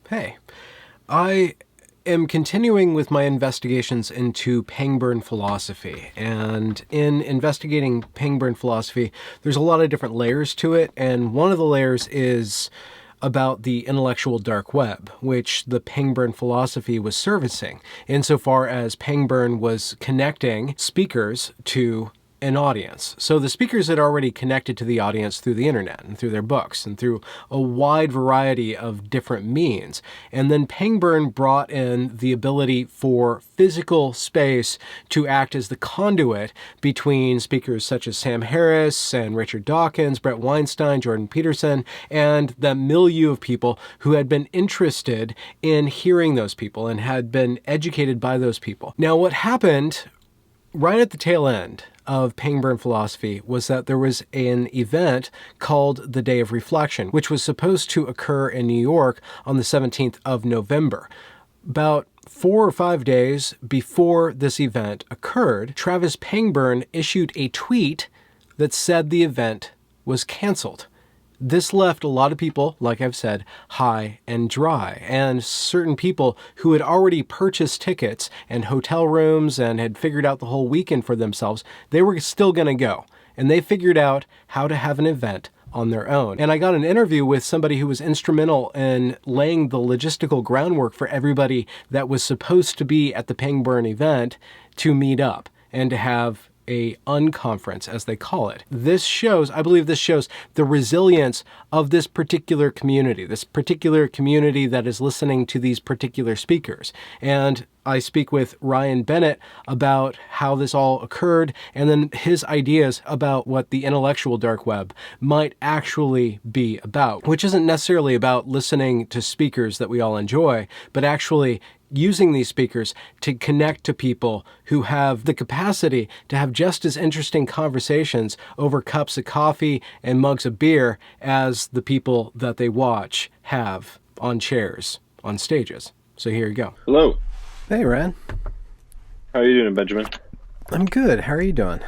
Hey, I am continuing with my investigations into Pangburn philosophy. And in investigating Pangburn philosophy, there's a lot of different layers to it. And one of the layers is about the intellectual dark web, which the Pangburn philosophy was servicing, insofar as Pangburn was connecting speakers to an audience. So the speakers had already connected to the audience through the internet and through their books and through a wide variety of different means. And then Pangburn brought in the ability for physical space to act as the conduit between speakers such as Sam Harris and Richard Dawkins, Brett Weinstein, Jordan Peterson, and the milieu of people who had been interested in hearing those people and had been educated by those people. Now, what happened right at the tail end of Pangburn philosophy was that there was an event called the Day of Reflection, which was supposed to occur in New York on the 17th of November. About 4 or 5 days before this event occurred, Travis Pangburn issued a tweet that said the event was canceled. This left a lot of people, like I've said, high and dry. And certain people who had already purchased tickets and hotel rooms and had figured out the whole weekend for themselves, they were still going to go. And they figured out how to have an event on their own. And I got an interview with somebody who was instrumental in laying the logistical groundwork for everybody that was supposed to be at the Pangburn event to meet up and to have a unconference, as they call it. I believe this shows the resilience of this particular community that is listening to these particular speakers. And I speak with Ryan Bennett about how this all occurred and then his ideas about what the intellectual dark web might actually be about, which isn't necessarily about listening to speakers that we all enjoy, but actually using these speakers to connect to people who have the capacity to have just as interesting conversations over cups of coffee and mugs of beer as the people that they watch have on chairs, on stages. So here you go. Hello. Hey, Ryan. How are you doing, Benjamin? I'm good. How are you doing?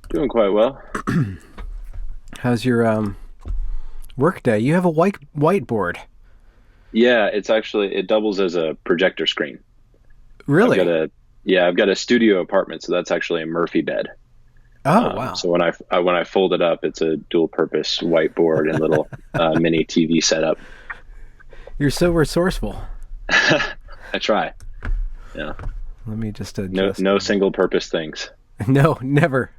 Doing quite well. How's your work day? You have a whiteboard. Yeah, it doubles as a projector screen. Really? I've got a studio apartment, so that's actually a Murphy bed. Oh, wow. So when I fold it up, it's a dual-purpose whiteboard and little mini TV setup. You're so resourceful. I try. Yeah. Let me just adjust. No single-purpose things. No, never.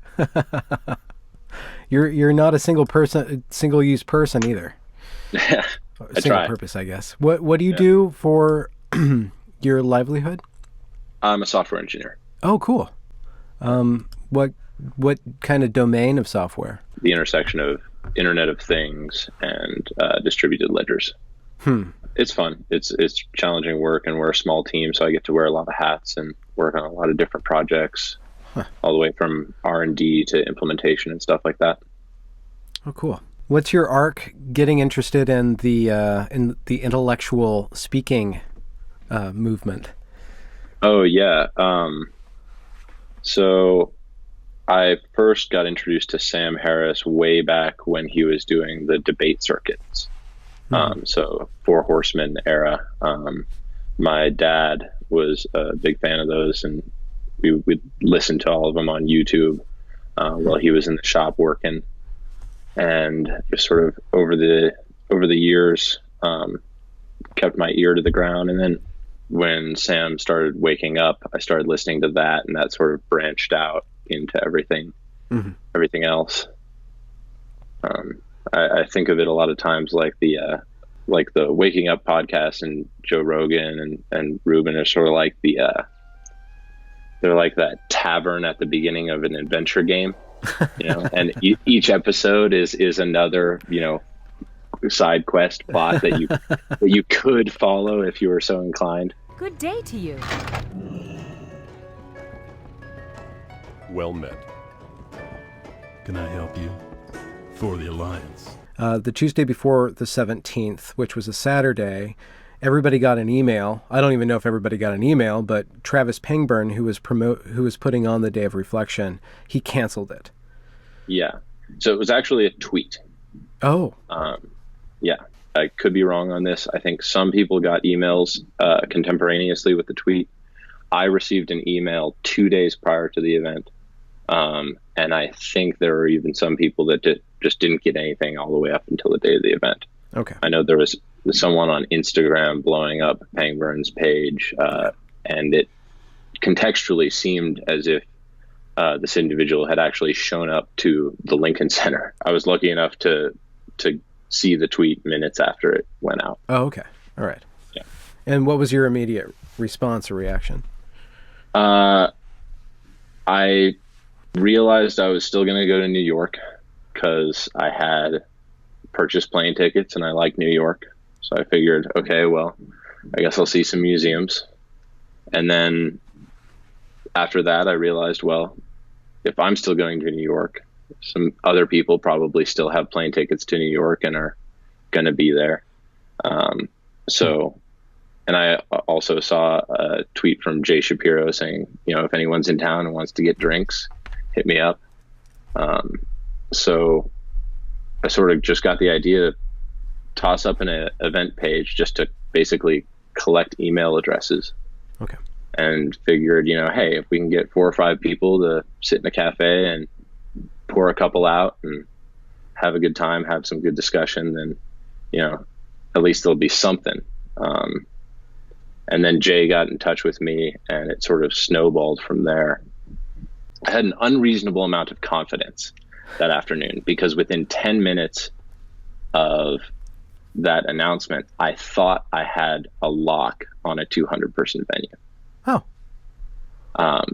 You're not a single-use person either. Yeah. Single purpose, I guess. What do you do for your livelihood? I'm a software engineer. Oh, cool. What kind of domain of software? The intersection of Internet of Things and distributed ledgers. It's fun. It's challenging work, and we're a small team, so I get to wear a lot of hats and work on a lot of different projects, all the way from R&D to implementation and stuff like that. Oh, cool. What's your arc getting interested in the intellectual speaking movement? Oh, yeah. So I first got introduced to Sam Harris way back when he was doing the debate circuits. So Four Horsemen era. My dad was a big fan of those, and we would listen to all of them on YouTube while he was in the shop working. And just sort of over the years, kept my ear to the ground. And then when Sam started waking up, I started listening to that, and that sort of branched out into everything else. I think of it a lot of times like the Waking Up podcast, and Joe Rogan and Ruben are sort of like they're like that tavern at the beginning of an adventure game. And each episode is another, side quest plot that you could follow if you were so inclined. Good day to you. Well met. Can I help you? For the Alliance. The Tuesday before the 17th, which was a Saturday, everybody got an email. I don't even know if everybody got an email, but Travis Pangburn, who was putting on the Day of Reflection, he canceled it. Yeah. So it was actually a tweet. Oh. Yeah. I could be wrong on this. I think some people got emails contemporaneously with the tweet. I received an email 2 days prior to the event. And I think there were even some people that just didn't get anything all the way up until the day of the event. Okay. I know there was someone on Instagram blowing up Pangburn's page, and it contextually seemed as if this individual had actually shown up to the Lincoln Center. I was lucky enough to see the tweet minutes after it went out. Oh, okay. All right. Yeah. And what was your immediate response or reaction? I realized I was still going to go to New York because I had purchased plane tickets and I like New York. So I figured, okay, well, I guess I'll see some museums. And then after that, I realized, well, if I'm still going to New York, some other people probably still have plane tickets to New York and are going to be there. And I also saw a tweet from Jay Shapiro saying, if anyone's in town and wants to get drinks, hit me up. So I sort of just got the idea to toss up an event page just to basically collect email addresses. Okay. And figured, hey, if we can get 4 or 5 people to sit in a cafe and pour a couple out and have a good time, have some good discussion, then, at least there'll be something. And then Jay got in touch with me and it sort of snowballed from there. I had an unreasonable amount of confidence that afternoon because within 10 minutes of that announcement, I thought I had a lock on a 200-person venue. Oh.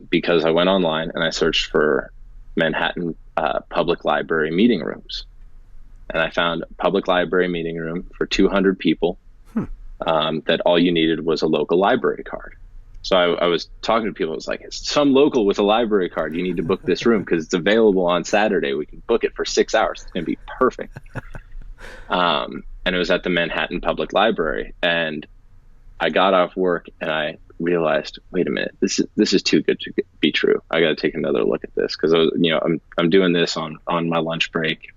Because I went online and I searched for Manhattan public library meeting rooms. And I found a public library meeting room for 200 people that all you needed was a local library card. So I was talking to people. I was like, it's some local with a library card. You need to book this room because it's available on Saturday. We can book it for 6 hours. It's going to be perfect. And it was at the Manhattan Public Library. And I got off work and I realized, wait a minute, this is too good to be true. I got to take another look at this because I'm doing this on my lunch break,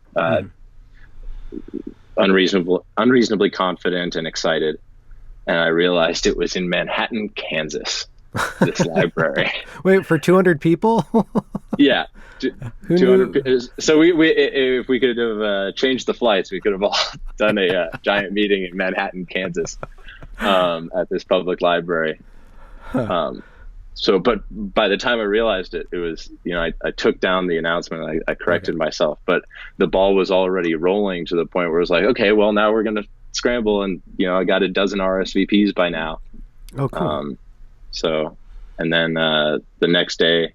unreasonably confident and excited. And I realized it was in Manhattan, Kansas, this library. Wait, for 200 people? Yeah. Who 200. knew? So we if we could have changed the flights, we could have all done a giant meeting in Manhattan, Kansas, at this public library. But by the time I realized it was, I took down the announcement. I corrected myself, but the ball was already rolling to the point where it was like, okay, well, now we're going to scramble. And, I got a dozen RSVPs by now. Oh, cool. And then the next day,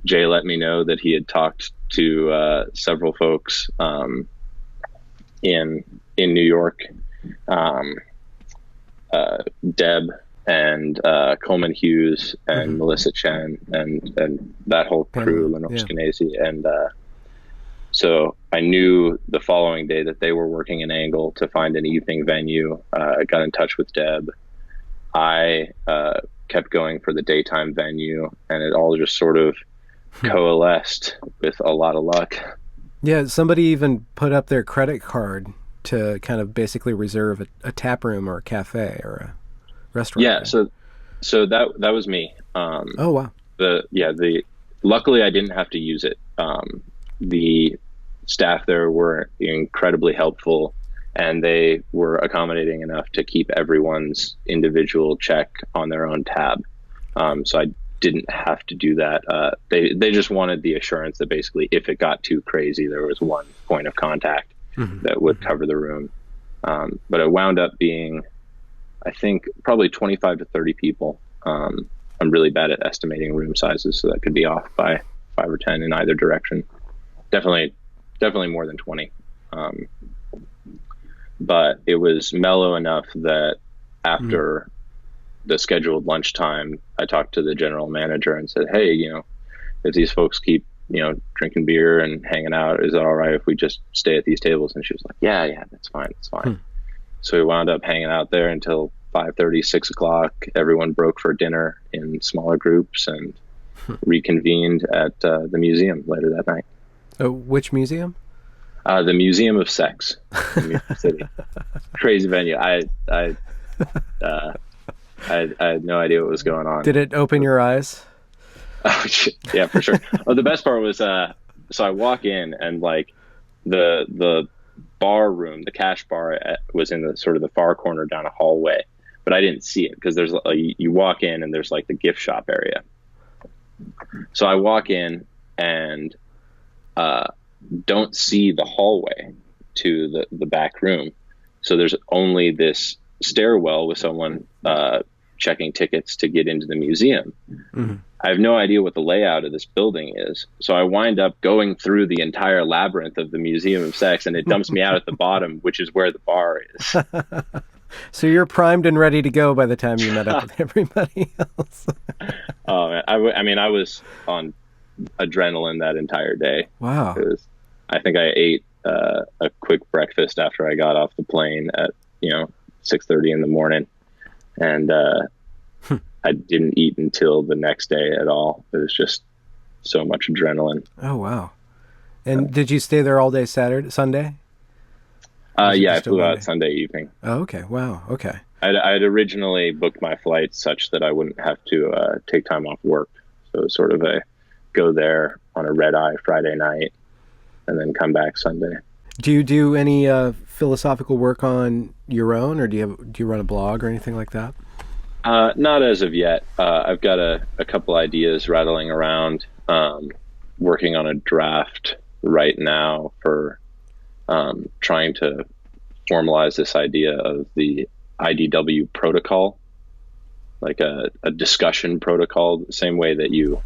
Jay let me know that he had talked to several folks in New York, Deb and Coleman Hughes and Melissa Chen and that whole crew, Lenore Skenazy. And so I knew the following day that they were working an angle to find an evening venue. I got in touch with Deb. I kept going for the daytime venue, and it all just sort of coalesced with a lot of luck. Yeah, somebody even put up their credit card to kind of basically reserve a tap room or a cafe or a restaurant. Yeah, so that was me. Oh wow. Luckily I didn't have to use it. The staff there were incredibly helpful, and they were accommodating enough to keep everyone's individual check on their own tab. So I didn't have to do that. They just wanted the assurance that basically if it got too crazy, there was one point of contact that would cover the room. But it wound up being, I think, probably 25 to 30 people. I'm really bad at estimating room sizes, so that could be off by 5 or 10 in either direction. Definitely more than 20. But it was mellow enough that after the scheduled lunchtime, I talked to the general manager and said, hey, if these folks keep, drinking beer and hanging out, is it all right if we just stay at these tables? And she was like, yeah, that's fine. It's fine. So we wound up hanging out there until 5:30, 6 o'clock. Everyone broke for dinner in smaller groups and reconvened at the museum later that night. Oh, which museum? The Museum of Sex in New York City. Crazy venue. I had no idea what was going on. Did it open your eyes? Oh, yeah, for sure. Oh, the best part was, so I walk in and like the bar room, the cash bar was in the sort of the far corner down a hallway, but I didn't see it because there's you walk in and there's like the gift shop area. So I walk in and don't see the hallway to the back room. So there's only this stairwell with someone checking tickets to get into the museum. Mm-hmm. I have no idea what the layout of this building is. So I wind up going through the entire labyrinth of the Museum of Sex, and it dumps me out at the bottom, which is where the bar is. So you're primed and ready to go by the time you met up with everybody else. Oh, man. I mean, I was on adrenaline that entire day. Wow. I think I ate a quick breakfast after I got off the plane at 6:30 in the morning, and I didn't eat until the next day at all. It was just so much adrenaline. Oh wow! And did you stay there all day Sunday? Yeah, I flew out Sunday evening. Oh, okay. Wow. Okay. I had originally booked my flight such that I wouldn't have to take time off work. So it was sort of a go there on a red eye Friday night and then come back Sunday. Do you do any philosophical work on your own, or do you run a blog or anything like that? Not as of yet. I've got a couple ideas rattling around, working on a draft right now for trying to formalize this idea of the IDW protocol, like a discussion protocol, the same way that you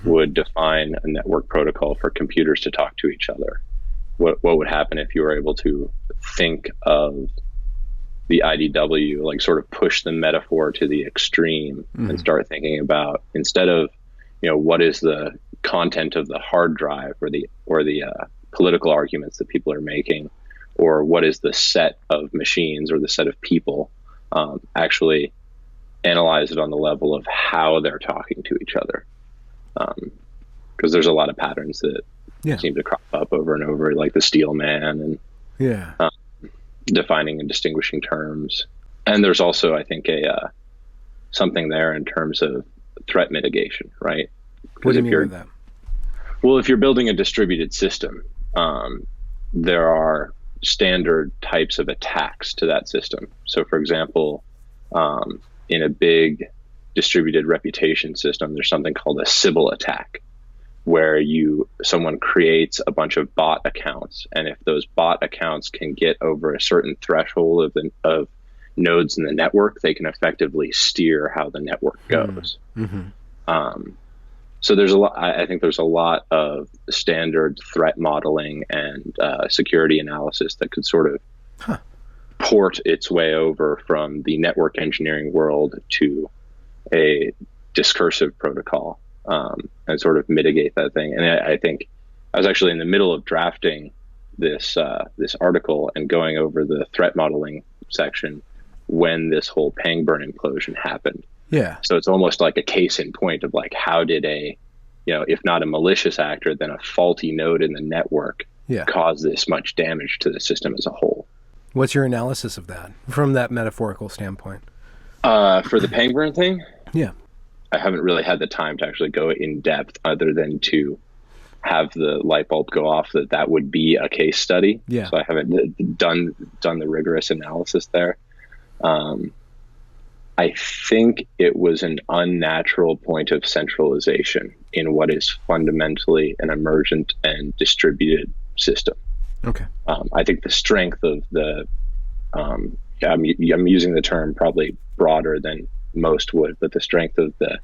would define a network protocol for computers to talk to each other. What would happen if you were able to think of the IDW, like sort of push the metaphor to the extreme and start thinking about, instead of, what is the content of the hard drive or the political arguments that people are making, or what is the set of machines or the set of people, actually analyze it on the level of how they're talking to each other. Because there's a lot of patterns that seem to crop up over and over, like the steel man and defining and distinguishing terms. And there's also, I think, something there in terms of threat mitigation, right? What do you mean by that? Well, if you're building a distributed system, there are standard types of attacks to that system. So, for example, in a big distributed reputation system, there's something called a Sybil attack, where someone creates a bunch of bot accounts, and if those bot accounts can get over a certain threshold of nodes in the network, they can effectively steer how the network goes. So there's I think there's a lot of standard threat modeling and security analysis that could sort of port its way over from the network engineering world to a discursive protocol, and sort of mitigate that thing. And I think I was actually in the middle of drafting this article and going over the threat modeling section when this whole Pangburn implosion happened. Yeah. So it's almost like a case in point of like, how did if not a malicious actor, then a faulty node in the network cause this much damage to the system as a whole? What's your analysis of that from that metaphorical standpoint? For the Pangburn thing? Yeah. I haven't really had the time to actually go in depth, other than to have the light bulb go off that would be a case study. Yeah. So I haven't done the rigorous analysis there. I think it was an unnatural point of centralization in what is fundamentally an emergent and distributed system. Okay. I think the strength of the, I'm using the term probably broader than most would, but the strength of the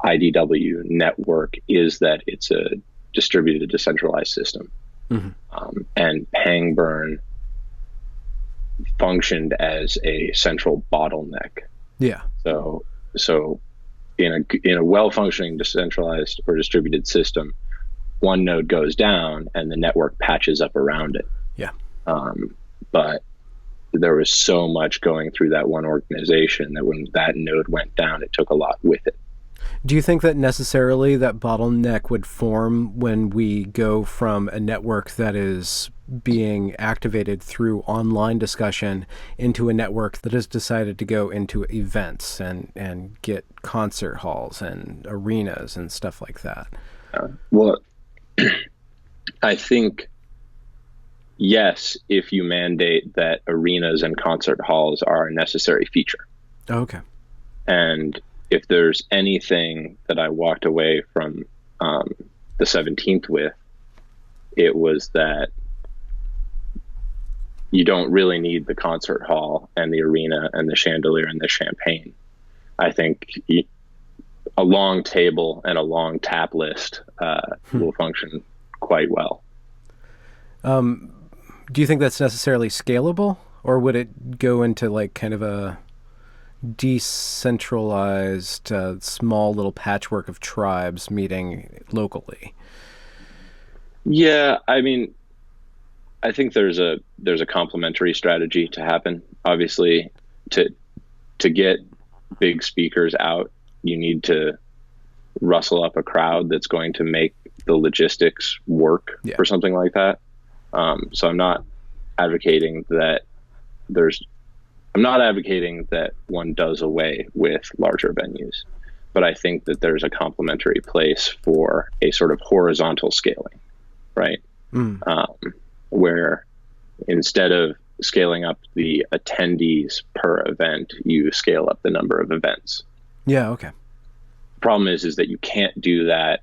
IDW network is that it's a distributed, decentralized system. And Pangburn functioned as a central bottleneck. Yeah. So in a well-functioning decentralized or distributed system, one node goes down and the network patches up around it. Yeah. But there was so much going through that one organization that when that node went down, it took a lot with it. Do you think that necessarily that bottleneck would form when we go from a network that is being activated through online discussion into a network that has decided to go into events and get concert halls and arenas and stuff like that. Well, I think, yes, if you mandate that arenas and concert halls are a necessary feature. Okay. And if there's anything that I walked away from the 17th with, it was that you don't really need the concert hall and the arena and the chandelier and the champagne. I think a long table and a long tap list will function quite well. Do you think that's necessarily scalable, or would it go into like kind of a decentralized, small little patchwork of tribes meeting locally? Yeah, I mean, I think there's a complementary strategy to happen. Obviously, to get big speakers out, you need to rustle up a crowd that's going to make the logistics work for something like that. So I'm not advocating that one does away with larger venues, but I think that there's a complementary place for a sort of horizontal scaling, right? Where instead of scaling up the attendees per event, you scale up the number of events. Yeah. Okay. Problem is that you can't do that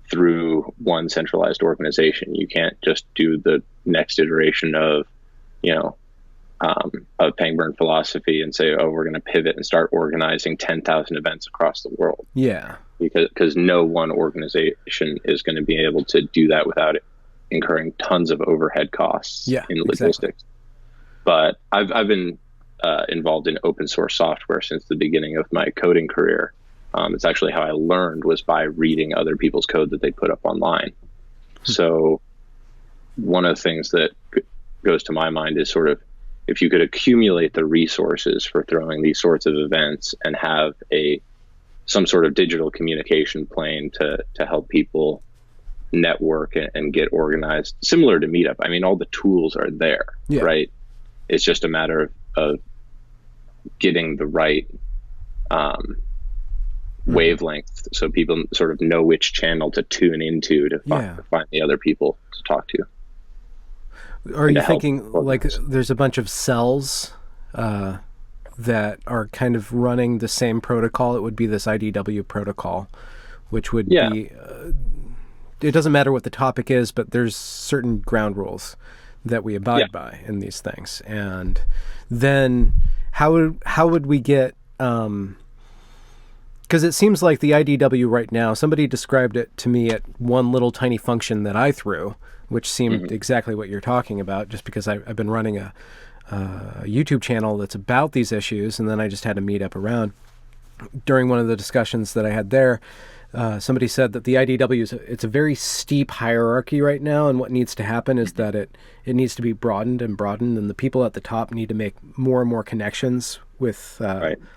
through one centralized organization. You can't just do the next iteration of Pangburn philosophy and say, oh, we're going to pivot and start organizing 10,000 events across the world. Yeah. Because no one organization is going to be able to do that without incurring tons of overhead costs in logistics. Exactly. But I've been involved in open source software since the beginning of my coding career. It's actually how I learned, was by reading other people's code that they put up online. So one of the things that goes to my mind is sort of, if you could accumulate the resources for throwing these sorts of events and have some sort of digital communication plane to help people network and get organized, similar to Meetup. I mean, all the tools are there, right? It's just a matter of getting the right wavelength, so people sort of know which channel to tune into to find the other people to talk to. Are you thinking like there's a bunch of cells that are kind of running the same protocol? It would be this IDW protocol, which would be, it doesn't matter what the topic is, but there's certain ground rules that we abide by in these things. And then how would we get, because it seems like the IDW right now, somebody described it to me at one little tiny function that I threw, which seemed exactly what you're talking about, just because I've been running a YouTube channel that's about these issues, and then I just had to meet up around. During one of the discussions that I had there, somebody said that the IDW it's a very steep hierarchy right now, and what needs to happen is that it needs to be broadened, and the people at the top need to make more and more connections with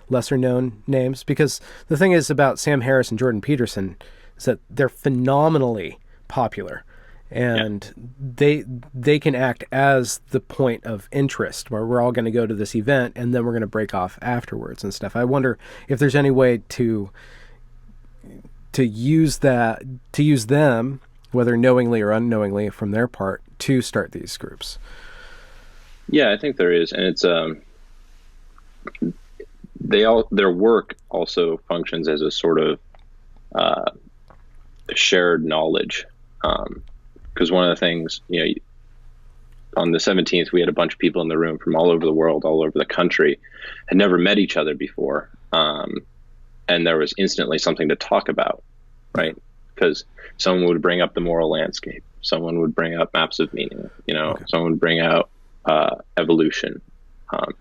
lesser known names. Because the thing is about Sam Harris and Jordan Peterson is that they're phenomenally popular, and they can act as the point of interest where we're all going to go to this event and then we're going to break off afterwards and stuff. I wonder if there's any way to use them, whether knowingly or unknowingly from their part, to start these groups. Yeah, I think there is. And it's their work also functions as a sort of shared knowledge. Because one of the things, on the 17th, we had a bunch of people in the room from all over the world, all over the country, had never met each other before. And there was instantly something to talk about, right? Because someone would bring up the moral landscape. Someone would bring up maps of meaning, someone would bring out evolution,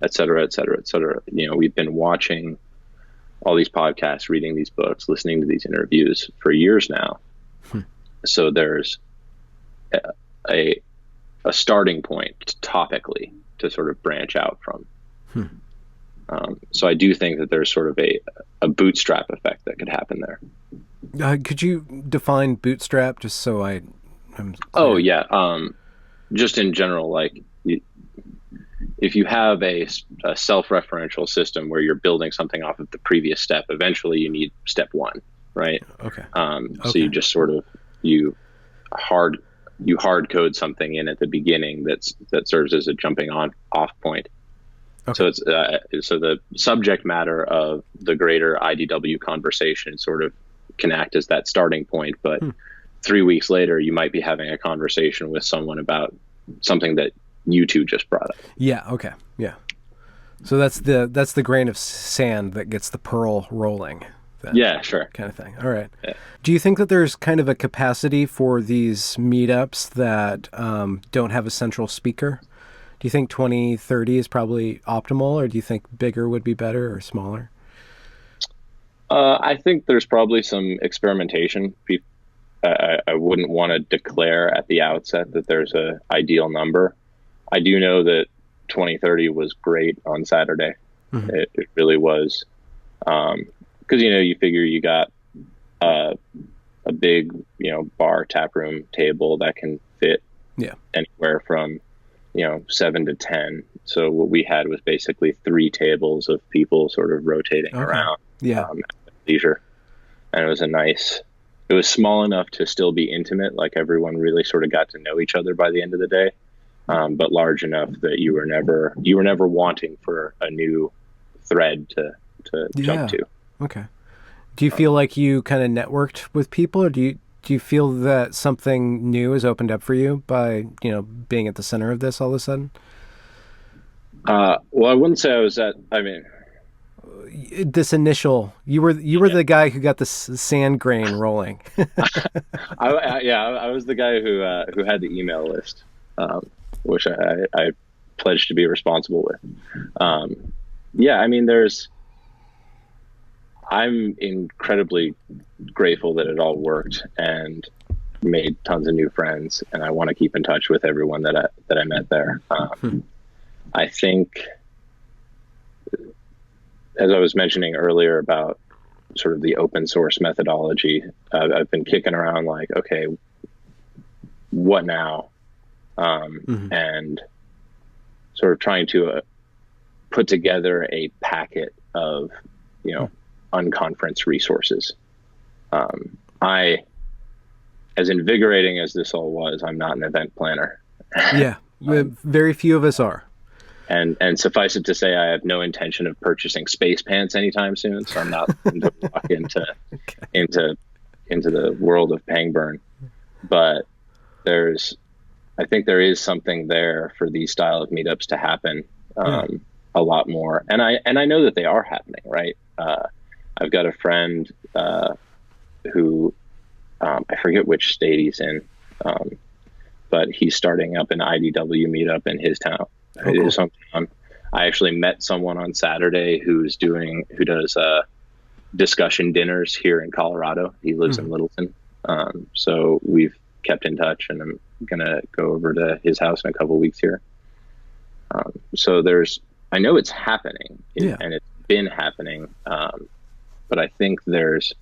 et cetera, et cetera, et cetera. We've been watching all these podcasts, reading these books, listening to these interviews for years now. So there's a starting point topically to sort of branch out from. So I do think that there's sort of a bootstrap effect that could happen there. Could you define bootstrap just so I'm clear? Oh, yeah. just in general, like if you have a self-referential system where you're building something off of the previous step, eventually you need step one, right? Okay. So you just sort of you hard code something in at the beginning that serves as a jumping off point. Okay. So it's so the subject matter of the greater IDW conversation sort of can act as that starting point, but 3 weeks later you might be having a conversation with someone about something that you two just brought up. Yeah. Okay. Yeah. So that's the grain of sand that gets the pearl rolling. Then, yeah, sure. Kind of thing. All right. Yeah. Do you think that there's kind of a capacity for these meetups that don't have a central speaker? Do you think 20, 30 is probably optimal, or do you think bigger would be better or smaller? I think there's probably some experimentation. I wouldn't want to declare at the outset that there's a ideal number. I do know that 2030 was great on Saturday. Mm-hmm. It really was. Because, you figure you got a big, bar, tap room table that can fit anywhere from, 7 to 10. So what we had was basically 3 tables of people sort of rotating around at leisure. And it was small enough to still be intimate. Like everyone really sort of got to know each other by the end of the day. But large enough that you were never wanting for a new thread to jump to. Okay. Do you feel like you kind of networked with people, or do you feel that something new has opened up for you by, being at the center of this all of a sudden? Well, I wouldn't say I was this initial, you were the guy who got the sand grain rolling. I was the guy who had the email list, which I pledged to be responsible with. I'm incredibly grateful that it all worked and made tons of new friends, and I want to keep in touch with everyone that I met there. I think, as I was mentioning earlier about sort of the open source methodology, I've been kicking around like, okay, what now? And sort of trying to put together a packet of, unconference resources. As invigorating as this all was, I'm not an event planner. Yeah, very few of us are. And suffice it to say, I have no intention of purchasing space pants anytime soon, so I'm not going to walk into the world of Pangburn. But I think there is something there for these style of meetups to happen a lot more, and I know that they are happening, right? I've got a friend who I forget which state he's in, but he's starting up an IDW meetup in his town. Oh, cool. I actually met someone on Saturday who does discussion dinners here in Colorado. He lives in Littleton, so we've kept in touch, and I'm gonna go over to his house in a couple of weeks here. So I know it's happening, and it's been happening, but I think there's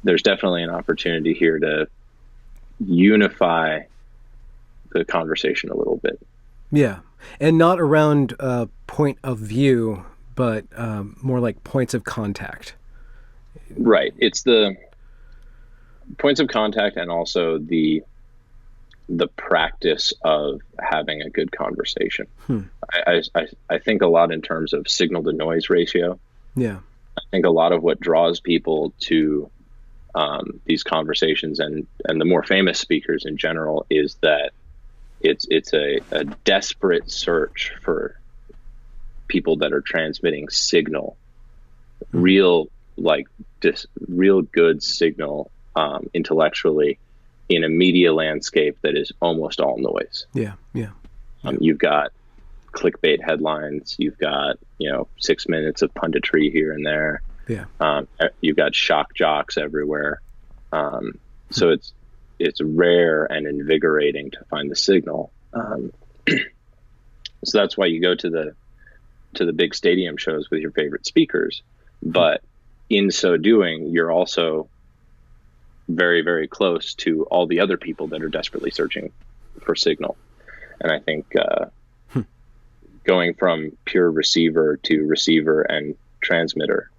definitely an opportunity here to unify the conversation a little bit. Yeah, and not around point of view, but more like points of contact. Right. It's the points of contact, and also the practice of having a good conversation. I think a lot in terms of signal to noise ratio. Yeah. I think a lot of what draws people to these conversations and the more famous speakers in general is that it's a desperate search for people that are transmitting signal, real good signal intellectually in a media landscape that is almost all noise. Yeah. You've got clickbait headlines. You've got 6 minutes of punditry here and there. Yeah. You've got shock jocks everywhere. So it's rare and invigorating to find the signal. So that's why you go to the big stadium shows with your favorite speakers. But in so doing, you're also very, very close to all the other people that are desperately searching for Signal. And I think going from pure receiver to receiver and transmitter,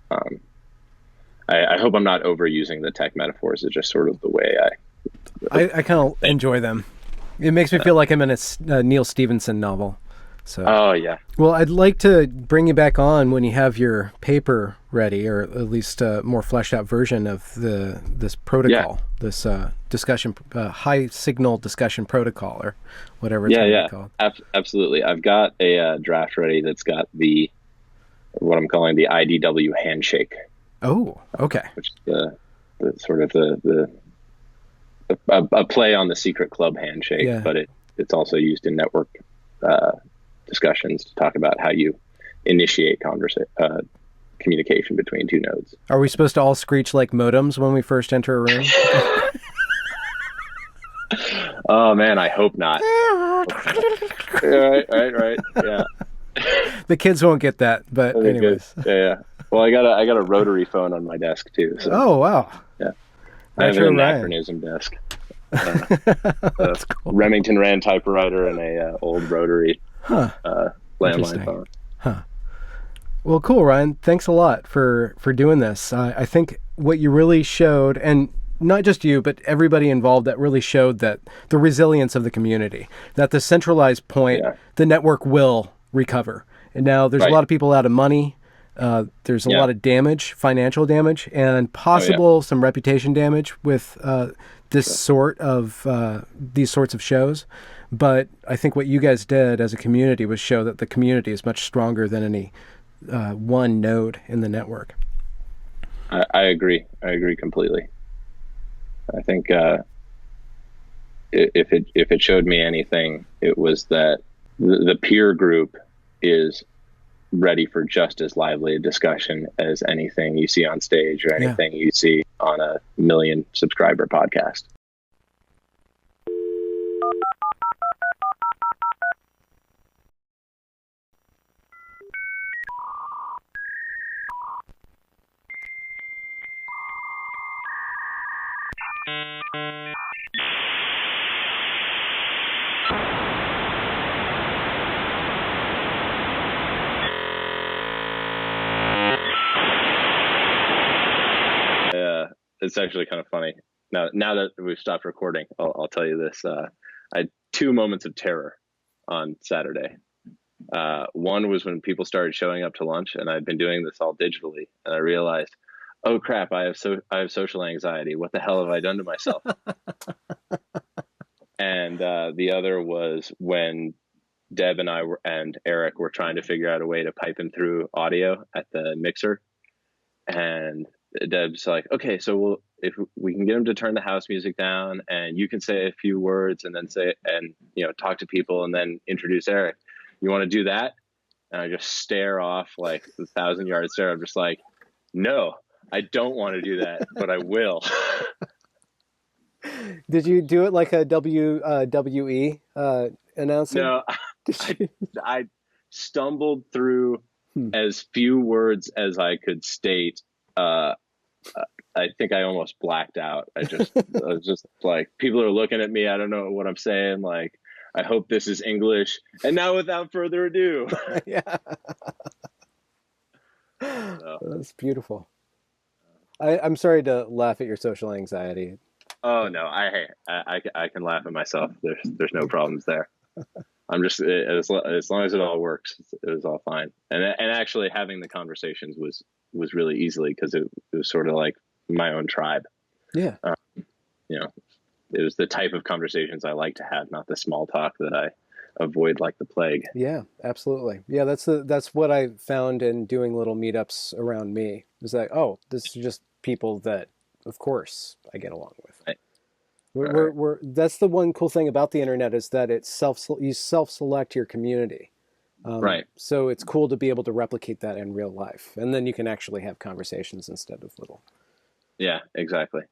I hope I'm not overusing the tech metaphors. It's just sort of the way I kind of enjoy them. It makes me feel like I'm in a Neil Stevenson novel. So, oh yeah. Well, I'd like to bring you back on when you have your paper ready, or at least a more fleshed out version of this protocol, this discussion, high signal discussion protocol, or whatever it's going to be called. Absolutely. I've got a draft ready that's got what I'm calling the IDW handshake. Oh, okay. Which is the sort of a play on the secret club handshake, but it's also used in network discussions to talk about how you initiate communication between two nodes. Are we supposed to all screech like modems when we first enter a room? Oh man, I hope not. Right. Yeah. The kids won't get that, but anyways. Yeah. Well, I got a rotary phone on my desk too. So. Oh wow. Yeah. I have an anachronism desk. That's cool. Remington Rand typewriter and a old rotary landline phone. Huh. Well, cool, Ryan. Thanks a lot for doing this. I think what you really showed, and not just you, but everybody involved, that really showed that the resilience of the community, that the centralized point, the network will recover. And now there's a lot of people out of money. There's a lot of damage, financial damage, and possible some reputation damage with this sort of these sorts of shows. But I think what you guys did as a community was show that the community is much stronger than any one node in the network. I agree. I agree completely. I think if it showed me anything, it was that the peer group is ready for just as lively a discussion as anything you see on stage or anything you see on a 1 million subscriber podcast. It's actually kind of funny. Now that we've stopped recording, I'll tell you this. I had 2 moments of terror on Saturday. One was when people started showing up to lunch, and I'd been doing this all digitally, and I realized, oh crap, I have social anxiety. What the hell have I done to myself? And the other was when Deb and I and Eric were trying to figure out a way to pipe in through audio at the mixer, and Deb's like, okay, so if we can get him to turn the house music down, and you can say a few words, and then talk to people, and then introduce Eric. You want to do that? And I just stare off like 1,000-yard stare. I'm just like, no, I don't want to do that, but I will. Did you do it like a WWE announcer? No, I stumbled through as few words as I could state. I think I almost blacked out. I was just like, people are looking at me. I don't know what I'm saying. Like, I hope this is English. And now, without further ado. Yeah. So. That's beautiful. I'm sorry to laugh at your social anxiety. Oh no, I can laugh at myself. There's no problems there. I'm just, as long as it all works, it was all fine. And actually having the conversations was really easily, because it was sort of like my own tribe. Yeah. It was the type of conversations I like to have, not the small talk that I avoid like the plague. Yeah, absolutely. Yeah, that's what I found in doing little meetups around me. Is that, this is just people that, of course, I get along with. Right. That's the one cool thing about the internet, is that you self-select your community. Right. So it's cool to be able to replicate that in real life, and then you can actually have conversations instead of little. Yeah, exactly.